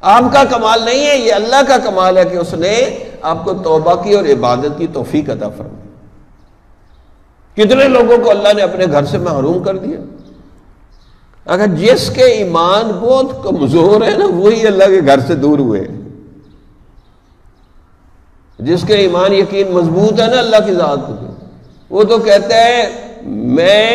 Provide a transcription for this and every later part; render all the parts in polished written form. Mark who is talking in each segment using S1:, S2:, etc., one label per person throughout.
S1: آپ کا کمال نہیں ہے، یہ اللہ کا کمال ہے کہ اس نے آپ کو توبہ کی اور عبادت کی توفیق عطا فرمائی۔ کتنے لوگوں کو اللہ نے اپنے گھر سے محروم کر دیا۔ اگر جس کے ایمان بہت کمزور ہے نا، وہی اللہ کے گھر سے دور ہوئے۔ جس کے ایمان یقین مضبوط ہے نا اللہ کی ذات پہ، وہ تو کہتا ہے میں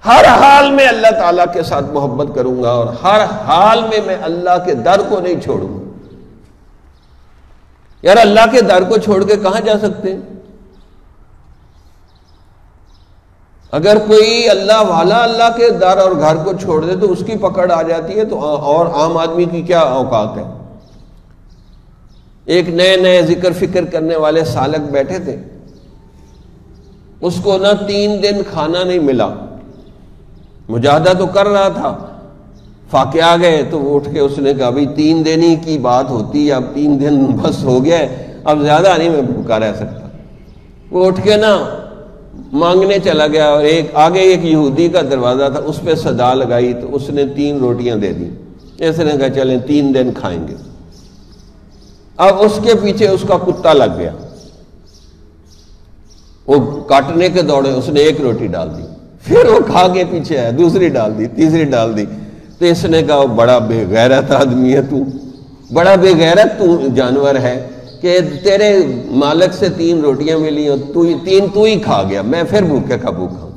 S1: ہر حال میں اللہ تعالیٰ کے ساتھ محبت کروں گا اور ہر حال میں اللہ کے در کو نہیں چھوڑوں گا۔ یار اللہ کے در کو چھوڑ کے کہاں جا سکتے ہیں؟ اگر کوئی اللہ والا اللہ کے در اور گھر کو چھوڑ دے تو اس کی پکڑ آ جاتی ہے، تو اور عام آدمی کی کیا اوقات ہے۔ ایک نئے ذکر فکر کرنے والے سالک بیٹھے تھے، اس کو نہ 3 دن کھانا نہیں ملا، مجاہدہ تو کر رہا تھا، فاقے آ گئے تو وہ اٹھ کے اس نے کہا بھائی 3 دن ہی کی بات ہوتی ہے، اب 3 دن بس ہو گیا ہے، اب زیادہ نہیں میں بھوکا رہ سکتا۔ وہ اٹھ کے نا مانگنے چلا گیا، اور آگے ایک یہودی کا دروازہ تھا، اس پہ صدا لگائی تو اس نے 3 روٹیاں دے دی۔ اس نے کہا چلیں 3 دن کھائیں گے۔ اب اس کے پیچھے اس کا کتا لگ گیا، وہ کاٹنے کے دوڑے، اس نے 1 روٹی ڈال دی، پھر وہ کھا کے پیچھے آیا، دوسری ڈال دی، تیسری ڈال دی، تو اس نے کہا بڑا بے غیرت آدمی ہے تو، بڑا بے غیرت تو جانور ہے کہ تیرے مالک سے 3 روٹیاں ملی اور تو ہی کھا گیا، میں پھر بھوکے کا بھوکا ہوں۔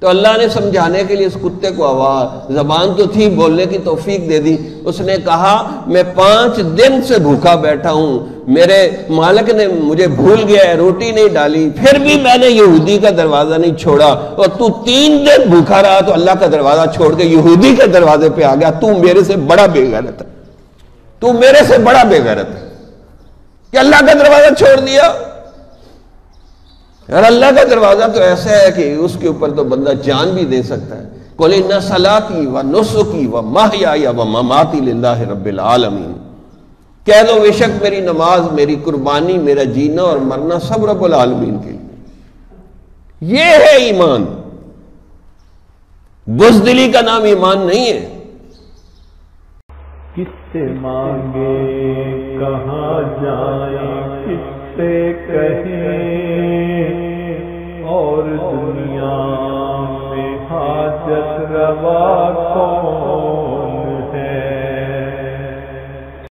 S1: تو اللہ نے سمجھانے کے لیے اس کتے کو آواز، زبان تو تھی، بولنے کی توفیق دے دی۔ اس نے کہا میں 5 دن سے بھوکا بیٹھا ہوں، میرے مالک نے مجھے بھول گیا ہے، روٹی نہیں ڈالی، پھر بھی میں نے یہودی کا دروازہ نہیں چھوڑا، اور تو 3 دن بھوکا رہا تو اللہ کا دروازہ چھوڑ کے یہودی کے دروازے پہ آ گیا، تو میرے سے بڑا بے غیرت ہے، تو میرے سے بڑا بے غیرت ہے کہ اللہ کا دروازہ چھوڑ دیا۔ اور اللہ کا دروازہ تو ایسا ہے کہ اس کے اوپر تو بندہ جان بھی دے سکتا ہے۔ قُلْ إِنَّ صَلَاتِي وَنُسُكِي وَمَحْيَايَ وَمَمَاتِي لِلَّهِ رَبِّ الْعَالَمِينَ، کہہ دو بے شک میری نماز، میری قربانی، میرا جینا اور مرنا سب رب العالمین کے لیے۔ یہ ہے ایمان، بزدلی کا نام ایمان نہیں ہے۔
S2: کس سے مانگے کہاں جائیں، کس سے کہیں